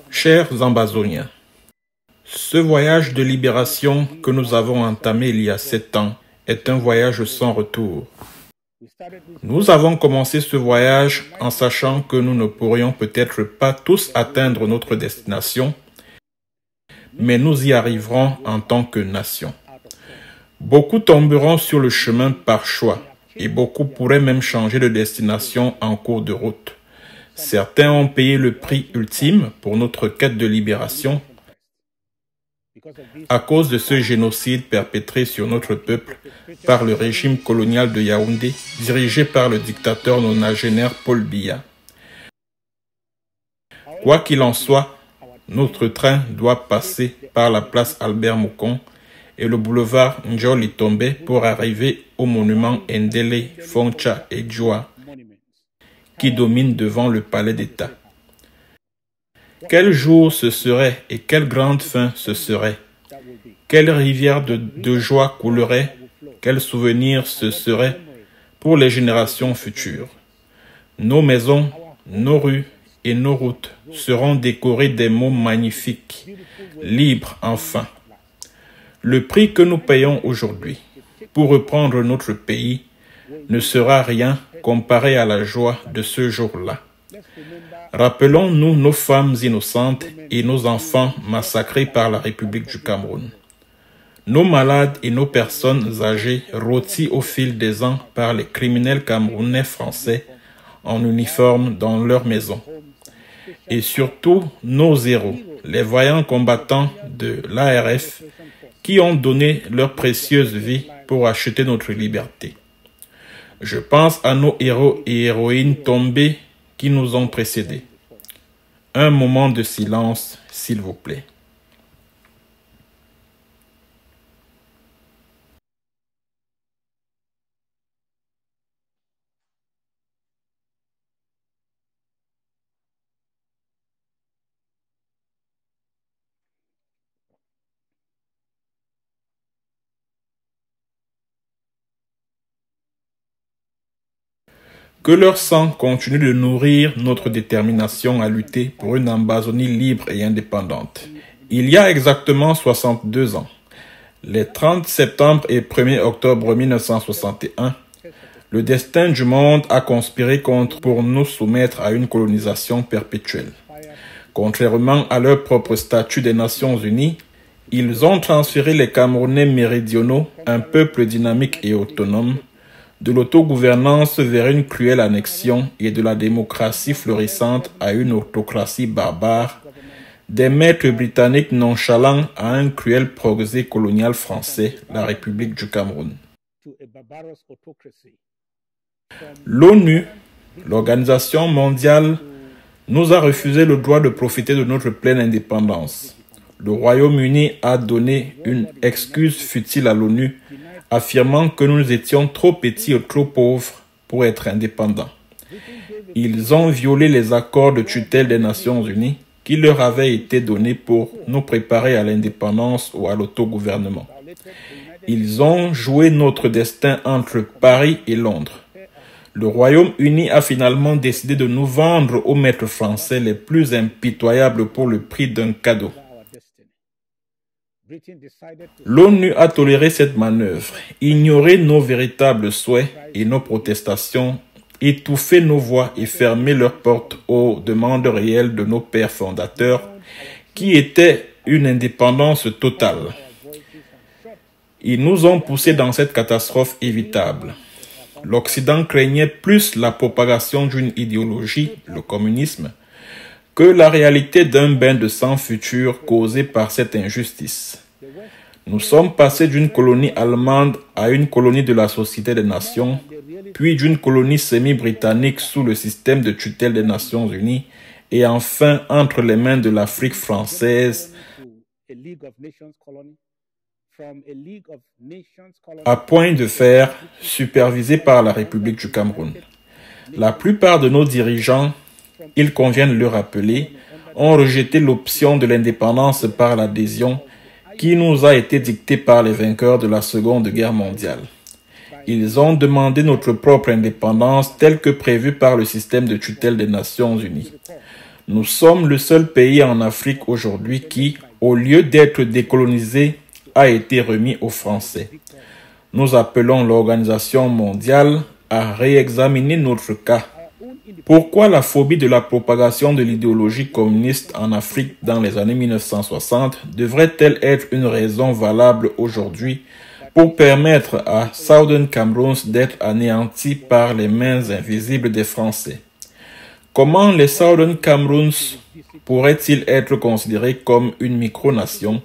Chers Ambazoniens, ce voyage de libération que nous avons entamé il y a 7 ans est un voyage sans retour. Nous avons commencé ce voyage en sachant que nous ne pourrions peut-être pas tous atteindre notre destination, mais nous y arriverons en tant que nation. Beaucoup tomberont sur le chemin par choix et beaucoup pourraient même changer de destination en cours de route. Certains ont payé le prix ultime pour notre quête de libération à cause de ce génocide perpétré sur notre peuple par le régime colonial de Yaoundé, dirigé par le dictateur nonagénaire Paul Biya. Quoi qu'il en soit, notre train doit passer par la place Albert Moucon et le boulevard Njoli Tombe pour arriver au monument Ndele, Foncha et Djoua qui domine devant le palais d'État. Quel jour ce serait et quelle grande fin ce serait? Quelle rivière de joie coulerait? Quel souvenir ce serait pour les générations futures? Nos maisons, nos rues et nos routes seront décorées des mots magnifiques, libres enfin. Le prix que nous payons aujourd'hui pour reprendre notre pays ne sera rien comparé à la joie de ce jour-là. Rappelons-nous nos femmes innocentes et nos enfants massacrés par la République du Cameroun. Nos malades et nos personnes âgées rôties au fil des ans par les criminels camerounais français en uniforme dans leurs maisons. Et surtout nos héros, les vaillants combattants de l'ARF qui ont donné leur précieuse vie pour acheter notre liberté. Je pense à nos héros et héroïnes tombés qui nous ont précédés. Un moment de silence, s'il vous plaît. Que leur sang continue de nourrir notre détermination à lutter pour une Ambazonie libre et indépendante. Il y a exactement 62 ans, les 30 septembre et 1er octobre 1961, le destin du monde a conspiré pour nous soumettre à une colonisation perpétuelle. Contrairement à leur propre statut des Nations Unies, ils ont transféré les Camerounais méridionaux, un peuple dynamique et autonome, de l'autogouvernance vers une cruelle annexion et de la démocratie florissante à une autocratie barbare, des maîtres britanniques nonchalants à un cruel progrès colonial français, la République du Cameroun. L'ONU, l'Organisation mondiale, nous a refusé le droit de profiter de notre pleine indépendance. Le Royaume-Uni a donné une excuse futile à l'ONU, affirmant que nous étions trop petits et trop pauvres pour être indépendants. Ils ont violé les accords de tutelle des Nations Unies qui leur avaient été donnés pour nous préparer à l'indépendance ou à l'autogouvernement. Ils ont joué notre destin entre Paris et Londres. Le Royaume-Uni a finalement décidé de nous vendre aux maîtres français les plus impitoyables pour le prix d'un cadeau. L'ONU a toléré cette manœuvre, ignoré nos véritables souhaits et nos protestations, étouffé nos voix et fermé leurs portes aux demandes réelles de nos pères fondateurs, qui étaient une indépendance totale. Ils nous ont poussés dans cette catastrophe évitable. L'Occident craignait plus la propagation d'une idéologie, le communisme, que la réalité d'un bain de sang futur causé par cette injustice. Nous sommes passés d'une colonie allemande à une colonie de la Société des Nations, puis d'une colonie semi-britannique sous le système de tutelle des Nations Unies, et enfin entre les mains de l'Afrique française, à point de fer, supervisée par la République du Cameroun. La plupart de nos dirigeants, il convient de le rappeler, ont rejeté l'option de l'indépendance par l'adhésion qui nous a été dictée par les vainqueurs de la Seconde Guerre mondiale. Ils ont demandé notre propre indépendance telle que prévue par le système de tutelle des Nations Unies. Nous sommes le seul pays en Afrique aujourd'hui qui, au lieu d'être décolonisé, a été remis aux Français. Nous appelons l'Organisation mondiale à réexaminer notre cas. Pourquoi la phobie de la propagation de l'idéologie communiste en Afrique dans les années 1960 devrait-elle être une raison valable aujourd'hui pour permettre à Southern Cameroon d'être anéanti par les mains invisibles des Français? Comment les Southern Cameroons pourraient-ils être considérés comme une micronation?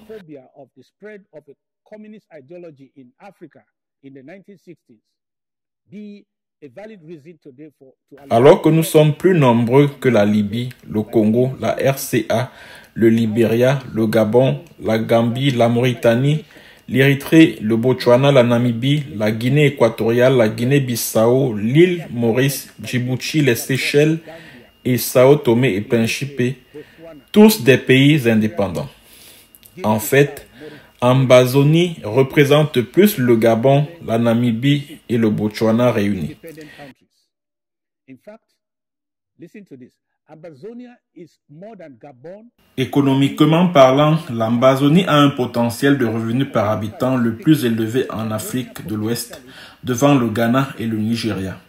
Alors que nous sommes plus nombreux que la Libye, le Congo, la RCA, le Libéria, le Gabon, la Gambie, la Mauritanie, l'Érythrée, le Botswana, la Namibie, la Guinée équatoriale, la Guinée-Bissau, l'île Maurice, Djibouti, les Seychelles et Sao Tomé et Principe, tous des pays indépendants. En fait, Ambazonie représente plus le Gabon, la Namibie et le Botswana réunis. Économiquement parlant, l'Ambazonie a un potentiel de revenus par habitant le plus élevé en Afrique de l'Ouest, devant le Ghana et le Nigeria.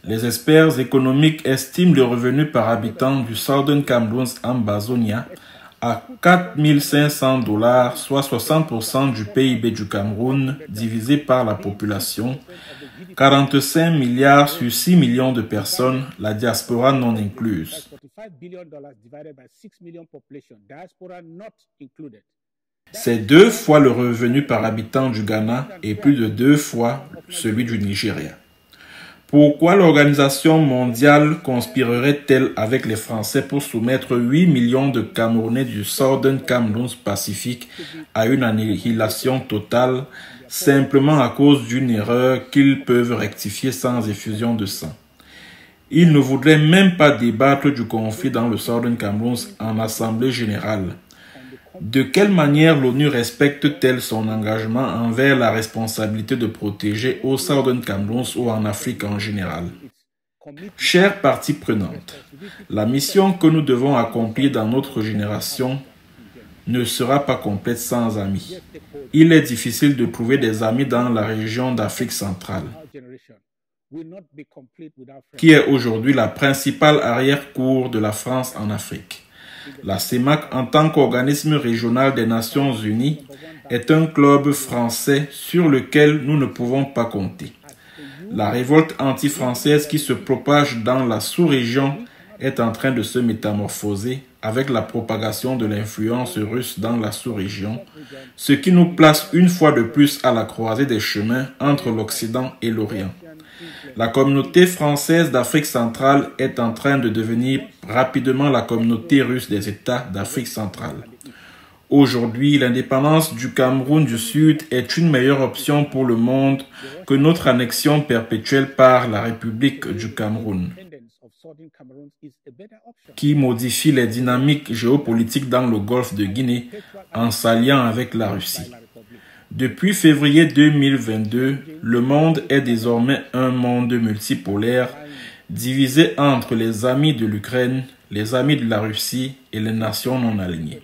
Les experts économiques estiment le revenu par habitant du Southern Cameroon Ambazonia à 4 500 $, soit 60% du PIB du Cameroun divisé par la population, 45 milliards sur 6 millions de personnes, la diaspora non incluse. C'est 2 fois le revenu par habitant du Ghana et plus de 2 fois celui du Nigeria. Pourquoi l'Organisation mondiale conspirerait-elle avec les Français pour soumettre 8 millions de Camerounais du Southern Cameroon Pacifique à une annihilation totale simplement à cause d'une erreur qu'ils peuvent rectifier sans effusion de sang? Ils ne voudraient même pas débattre du conflit dans le Southern Cameroon en Assemblée générale. De quelle manière l'ONU respecte-t-elle son engagement envers la responsabilité de protéger au Southern Cameroun ou en Afrique en général? Chères parties prenantes, la mission que nous devons accomplir dans notre génération ne sera pas complète sans amis. Il est difficile de trouver des amis dans la région d'Afrique centrale, qui est aujourd'hui la principale arrière-cour de la France en Afrique. La CEMAC, en tant qu'organisme régional des Nations Unies, est un club français sur lequel nous ne pouvons pas compter. La révolte anti-française qui se propage dans la sous-région est en train de se métamorphoser avec la propagation de l'influence russe dans la sous-région, ce qui nous place une fois de plus à la croisée des chemins entre l'Occident et l'Orient. La communauté française d'Afrique centrale est en train de devenir rapidement la communauté russe des États d'Afrique centrale. Aujourd'hui, l'indépendance du Cameroun du Sud est une meilleure option pour le monde que notre annexion perpétuelle par la République du Cameroun, qui modifie les dynamiques géopolitiques dans le golfe de Guinée en s'alliant avec la Russie. Depuis février 2022, le monde est désormais un monde multipolaire, divisé entre les amis de l'Ukraine, les amis de la Russie et les nations non alignées.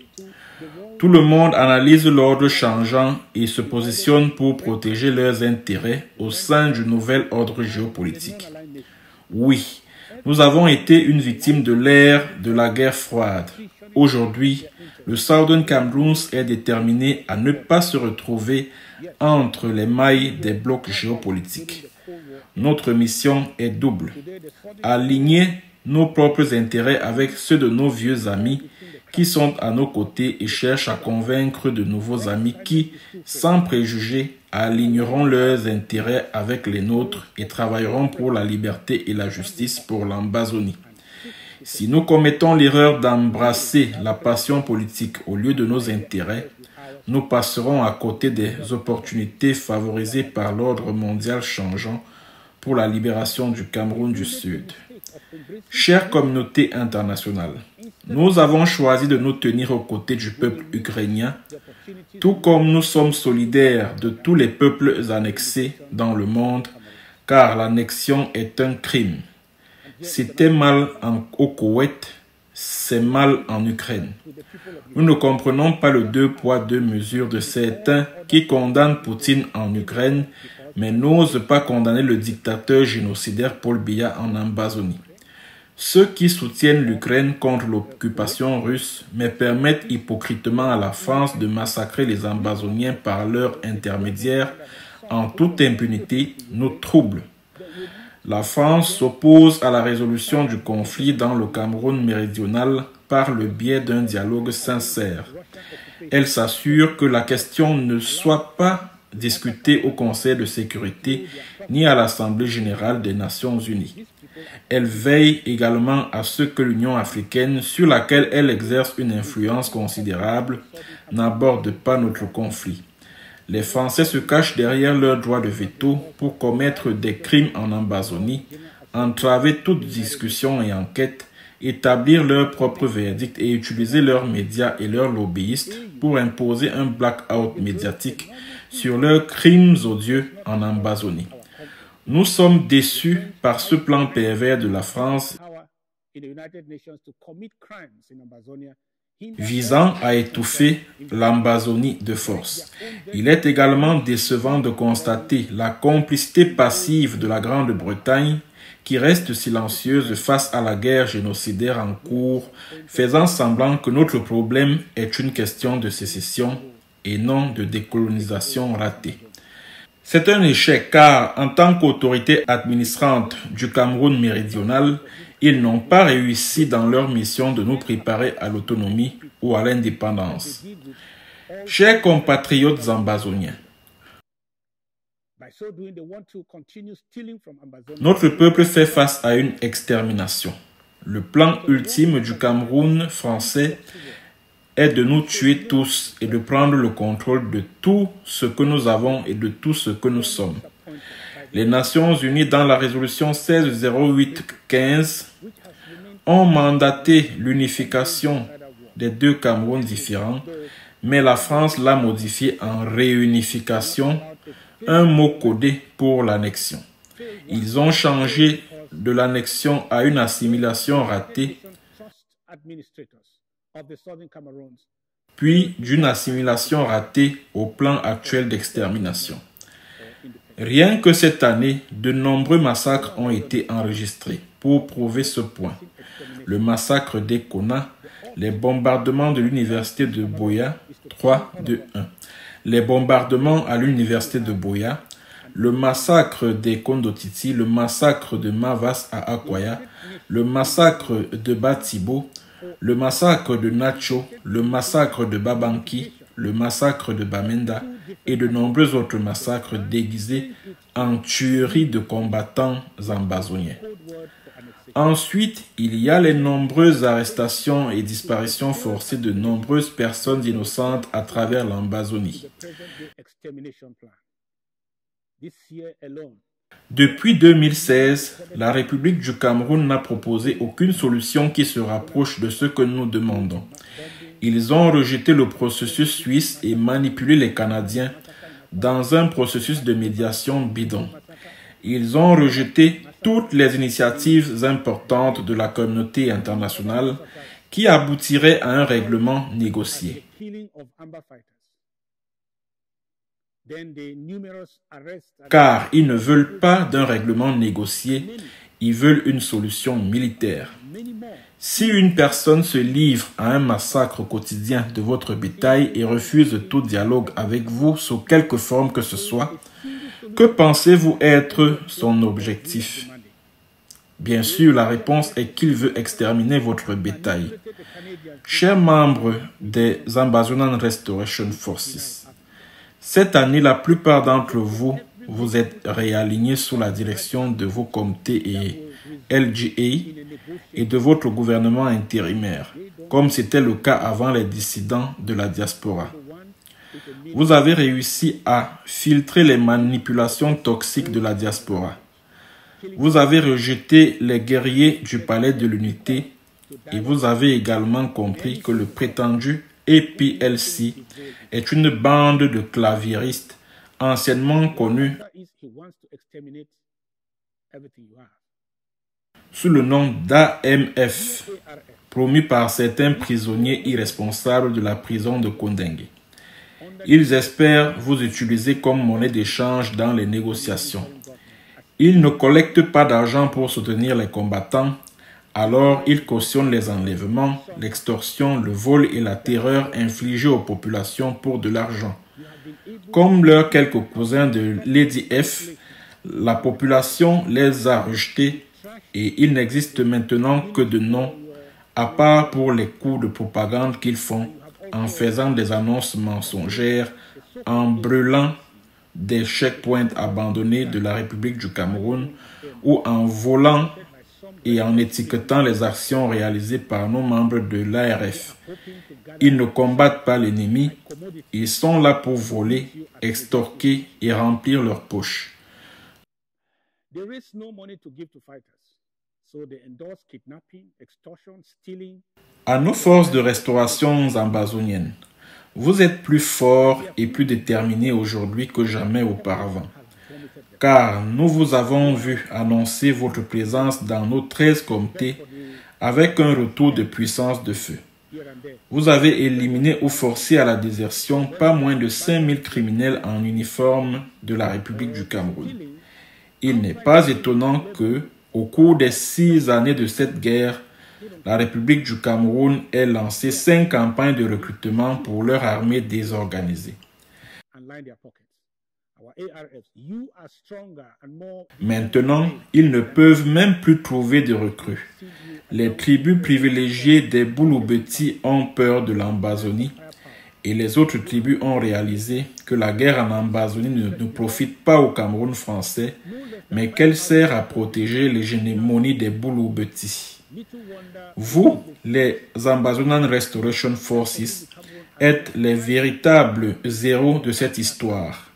Tout le monde analyse l'ordre changeant et se positionne pour protéger leurs intérêts au sein du nouvel ordre géopolitique. Oui, nous avons été une victime de l'ère de la guerre froide. Aujourd'hui, le Southern Cameroun est déterminé à ne pas se retrouver entre les mailles des blocs géopolitiques. Notre mission est double. Aligner nos propres intérêts avec ceux de nos vieux amis qui sont à nos côtés et cherchent à convaincre de nouveaux amis qui, sans préjugés, aligneront leurs intérêts avec les nôtres et travailleront pour la liberté et la justice pour l'Ambazonie. Si nous commettons l'erreur d'embrasser la passion politique au lieu de nos intérêts, nous passerons à côté des opportunités favorisées par l'ordre mondial changeant pour la libération du Cameroun du Sud. Chère communauté internationale, nous avons choisi de nous tenir aux côtés du peuple ukrainien, tout comme nous sommes solidaires de tous les peuples annexés dans le monde, car l'annexion est un crime. C'était mal au Koweït, c'est mal en Ukraine. Nous ne comprenons pas le deux poids, deux mesures de certains qui condamnent Poutine en Ukraine, mais n'osent pas condamner le dictateur génocidaire Paul Biya en Amazonie. Ceux qui soutiennent l'Ukraine contre l'occupation russe, mais permettent hypocritement à la France de massacrer les Amazoniens par leur intermédiaire en toute impunité, nous troublent. La France s'oppose à la résolution du conflit dans le Cameroun méridional par le biais d'un dialogue sincère. Elle s'assure que la question ne soit pas discutée au Conseil de sécurité ni à l'Assemblée générale des Nations unies. Elle veille également à ce que l'Union africaine, sur laquelle elle exerce une influence considérable, n'aborde pas notre conflit. Les Français se cachent derrière leur droit de veto pour commettre des crimes en Amazonie, entraver toute discussion et enquête, établir leur propre verdict et utiliser leurs médias et leurs lobbyistes pour imposer un blackout médiatique sur leurs crimes odieux en Amazonie. Nous sommes déçus par ce plan pervers de la France visant à étouffer l'Amazonie de force. Il est également décevant de constater la complicité passive de la Grande-Bretagne qui reste silencieuse face à la guerre génocidaire en cours, faisant semblant que notre problème est une question de sécession et non de décolonisation ratée. C'est un échec car, en tant qu'autorité administrante du Cameroun méridional, ils n'ont pas réussi dans leur mission de nous préparer à l'autonomie ou à l'indépendance. Chers compatriotes amazoniens, notre peuple fait face à une extermination. Le plan ultime du Cameroun français est de nous tuer tous et de prendre le contrôle de tout ce que nous avons et de tout ce que nous sommes. Les Nations Unies, dans la résolution 1608-15, ont mandaté l'unification des deux Camerouns différents, mais la France l'a modifié en réunification, un mot codé pour l'annexion. Ils ont changé de l'annexion à une assimilation ratée, puis d'une assimilation ratée au plan actuel d'extermination. Rien que cette année, de nombreux massacres ont été enregistrés pour prouver ce point. Le massacre d'Ekona, les bombardements de l'université de Buea, 3-2-1, les bombardements à l'université de Buea, le massacre des Kondotiti, le massacre de Mavas à Akwaya, le massacre de Batibo, le massacre de Nacho, le massacre de Babanki, le massacre de Bamenda et de nombreux autres massacres déguisés en tueries de combattants amazoniens. Ensuite, il y a les nombreuses arrestations et disparitions forcées de nombreuses personnes innocentes à travers l'Amazonie. Depuis 2016, la République du Cameroun n'a proposé aucune solution qui se rapproche de ce que nous demandons. Ils ont rejeté le processus suisse et manipulé les Canadiens dans un processus de médiation bidon. Ils ont rejeté toutes les initiatives importantes de la communauté internationale qui aboutiraient à un règlement négocié. Car ils ne veulent pas d'un règlement négocié, ils veulent une solution militaire. Si une personne se livre à un massacre quotidien de votre bétail et refuse tout dialogue avec vous sous quelque forme que ce soit, que pensez-vous être son objectif? Bien sûr, la réponse est qu'il veut exterminer votre bétail. Chers membres des Amazonian Restoration Forces, cette année, la plupart d'entre vous, vous êtes réalignés sous la direction de vos comités et LGA et de votre gouvernement intérimaire, comme c'était le cas avant les dissidents de la diaspora. Vous avez réussi à filtrer les manipulations toxiques de la diaspora. Vous avez rejeté les guerriers du palais de l'unité et vous avez également compris que le prétendu APLC est une bande de claviéristes anciennement connus sous le nom d'AMF, promu par certains prisonniers irresponsables de la prison de Kondengui. Ils espèrent vous utiliser comme monnaie d'échange dans les négociations. Ils ne collectent pas d'argent pour soutenir les combattants, alors ils cautionnent les enlèvements, l'extorsion, le vol et la terreur infligés aux populations pour de l'argent. Comme leurs quelques cousins de Lady F, la population les a rejetés et il n'existe maintenant que de noms, à part pour les coups de propagande qu'ils font en faisant des annonces mensongères, en brûlant des checkpoints abandonnés de la République du Cameroun ou en volant et en étiquetant les actions réalisées par nos membres de l'ARF. Ils ne combattent pas l'ennemi, ils sont là pour voler, extorquer et remplir leurs poches. À nos forces de restauration ambazoniennes, vous êtes plus forts et plus déterminés aujourd'hui que jamais auparavant. Car nous vous avons vu annoncer votre présence dans nos 13 comtés avec un retour de puissance de feu. Vous avez éliminé ou forcé à la désertion pas moins de 5000 criminels en uniforme de la République du Cameroun. Il n'est pas étonnant que, au cours des 6 années de cette guerre, la République du Cameroun ait lancé 5 campagnes de recrutement pour leur armée désorganisée. Maintenant, ils ne peuvent même plus trouver de recrues. Les tribus privilégiées des Bouloubeti ont peur de l'Ambazonie et les autres tribus ont réalisé que la guerre en Ambazonie ne profite pas au Cameroun français, mais qu'elle sert à protéger l'hégémonie des Bouloubeti. Vous, les Ambazonian Restoration Forces, êtes les véritables héros de cette histoire.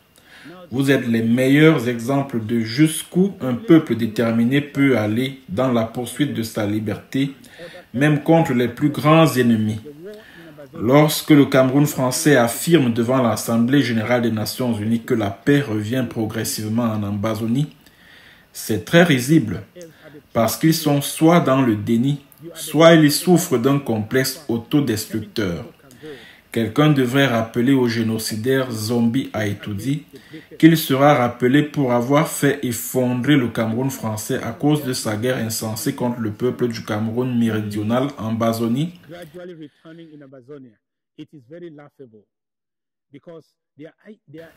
Vous êtes les meilleurs exemples de jusqu'où un peuple déterminé peut aller dans la poursuite de sa liberté, même contre les plus grands ennemis. Lorsque le Cameroun français affirme devant l'Assemblée générale des Nations unies que la paix revient progressivement en Ambazonie, c'est très risible, parce qu'ils sont soit dans le déni, soit ils souffrent d'un complexe autodestructeur. Quelqu'un devrait rappeler au génocidaire Zombi Aïtoudi qu'il sera rappelé pour avoir fait effondrer le Cameroun français à cause de sa guerre insensée contre le peuple du Cameroun méridional en Amazonie.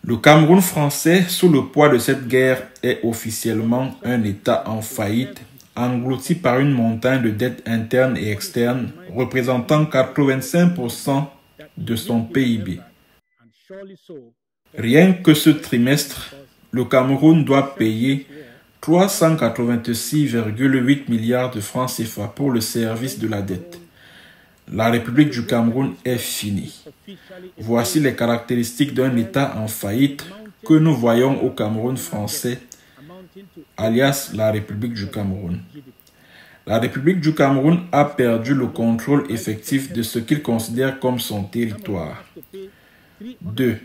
Le Cameroun français, sous le poids de cette guerre, est officiellement un État en faillite, englouti par une montagne de dettes internes et externes représentant 85% de son PIB. Rien que ce trimestre, le Cameroun doit payer 386,8 milliards de francs CFA pour le service de la dette. La République du Cameroun est finie. Voici les caractéristiques d'un État en faillite que nous voyons au Cameroun français, alias la République du Cameroun. La République du Cameroun a perdu le contrôle effectif de ce qu'il considère comme son territoire. 2.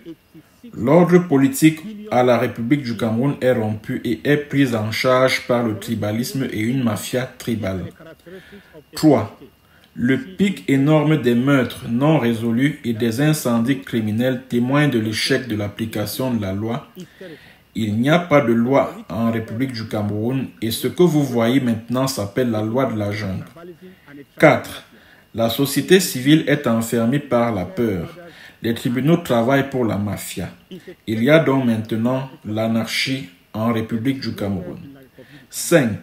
L'ordre politique à la République du Cameroun est rompu et est pris en charge par le tribalisme et une mafia tribale. 3. Le pic énorme des meurtres non résolus et des incendies criminels témoigne de l'échec de l'application de la loi. Il n'y a pas de loi en République du Cameroun et ce que vous voyez maintenant s'appelle la loi de la jungle. 4. La société civile est enfermée par la peur. Les tribunaux travaillent pour la mafia. Il y a donc maintenant l'anarchie en République du Cameroun. 5.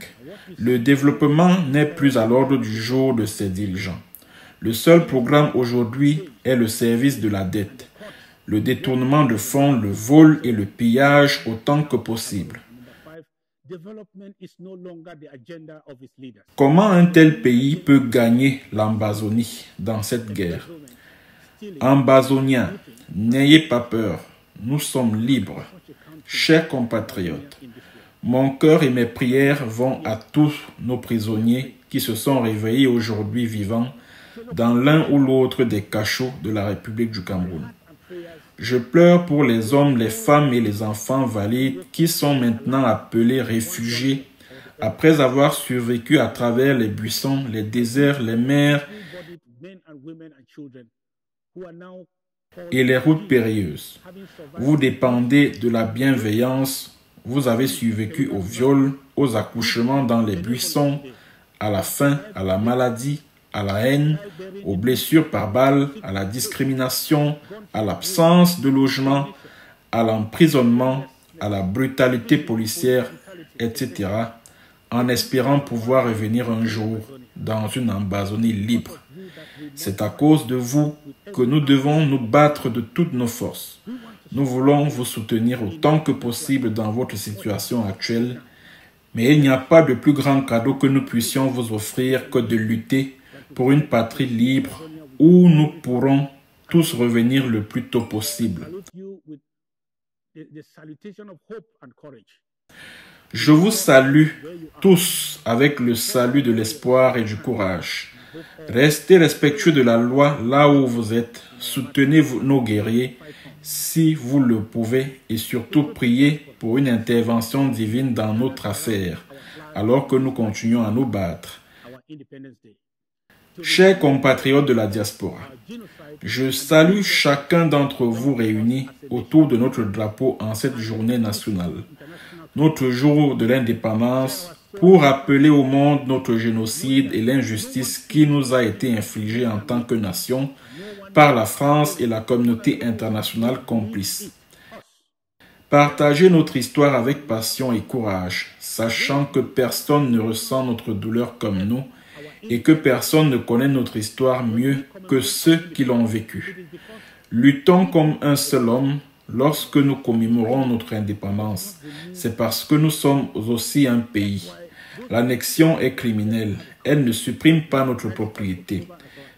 Le développement n'est plus à l'ordre du jour de ses dirigeants. Le seul programme aujourd'hui est le service de la dette, le détournement de fonds, le vol et le pillage autant que possible. Comment un tel pays peut gagner l'Ambazonie dans cette guerre? Ambazoniens, n'ayez pas peur, nous sommes libres. Chers compatriotes, mon cœur et mes prières vont à tous nos prisonniers qui se sont réveillés aujourd'hui vivants dans l'un ou l'autre des cachots de la République du Cameroun. Je pleure pour les hommes, les femmes et les enfants valides qui sont maintenant appelés réfugiés Après avoir survécu à travers les buissons, les déserts, les mers et les routes périlleuses, vous dépendez de la bienveillance. Vous avez survécu au viol, aux accouchements dans les buissons, à la faim, à la maladie, à la haine, aux blessures par balle, à la discrimination, à l'absence de logement, à l'emprisonnement, à la brutalité policière, etc., en espérant pouvoir revenir un jour dans une Ambazonie libre. C'est à cause de vous que nous devons nous battre de toutes nos forces. Nous voulons vous soutenir autant que possible dans votre situation actuelle, mais il n'y a pas de plus grand cadeau que nous puissions vous offrir que de lutter pour une patrie libre où nous pourrons tous revenir le plus tôt possible. Je vous salue tous avec le salut de l'espoir et du courage. Restez respectueux de la loi là où vous êtes. Soutenez nos guerriers si vous le pouvez et surtout priez pour une intervention divine dans notre affaire alors que nous continuons à nous battre. Chers compatriotes de la diaspora, je salue chacun d'entre vous réunis autour de notre drapeau en cette journée nationale, notre jour de l'indépendance, pour rappeler au monde notre génocide et l'injustice qui nous a été infligée en tant que nation par la France et la communauté internationale complice. Partagez notre histoire avec passion et courage, sachant que personne ne ressent notre douleur comme nous et que personne ne connaît notre histoire mieux que ceux qui l'ont vécue. Luttons comme un seul homme lorsque nous commémorons notre indépendance. C'est parce que nous sommes aussi un pays. L'annexion est criminelle. Elle ne supprime pas notre propriété.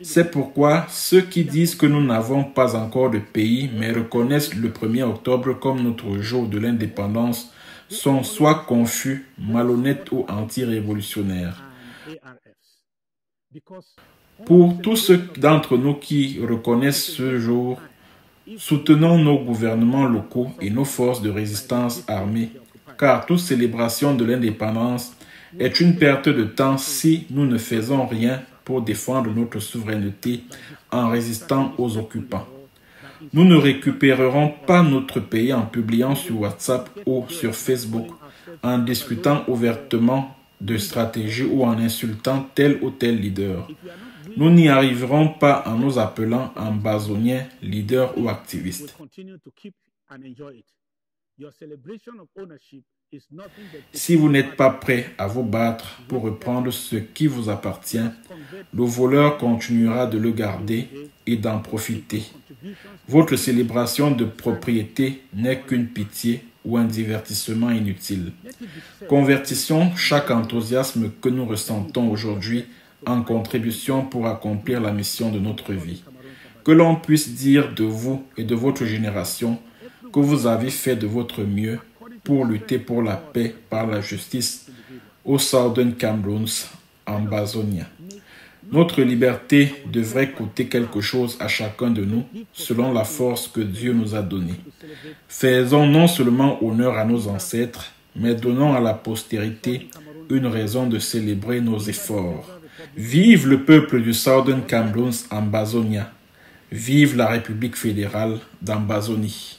C'est pourquoi ceux qui disent que nous n'avons pas encore de pays mais reconnaissent le 1er octobre comme notre jour de l'indépendance sont soit confus, malhonnêtes ou anti-révolutionnaires. Pour tous ceux d'entre nous qui reconnaissent ce jour, soutenons nos gouvernements locaux et nos forces de résistance armées, car toute célébration de l'indépendance est une perte de temps si nous ne faisons rien pour défendre notre souveraineté en résistant aux occupants. Nous ne récupérerons pas notre pays en publiant sur WhatsApp ou sur Facebook, en discutant ouvertement de stratégie ou en insultant tel ou tel leader. Nous n'y arriverons pas en nous appelant ambazoniens, leaders ou activistes. Si vous n'êtes pas prêt à vous battre pour reprendre ce qui vous appartient, le voleur continuera de le garder et d'en profiter. Votre célébration de propriété n'est qu'une pitié ou un divertissement inutile. Convertissons chaque enthousiasme que nous ressentons aujourd'hui en contribution pour accomplir la mission de notre vie. Que l'on puisse dire de vous et de votre génération que vous avez fait de votre mieux pour lutter pour la paix par la justice au Southern Cameroons, Ambazonia. Notre liberté devrait coûter quelque chose à chacun de nous, selon la force que Dieu nous a donnée. Faisons non seulement honneur à nos ancêtres, mais donnons à la postérité une raison de célébrer nos efforts. Vive le peuple du Southern Cameroons, Ambazonia. Vive la République fédérale d'Ambazonie.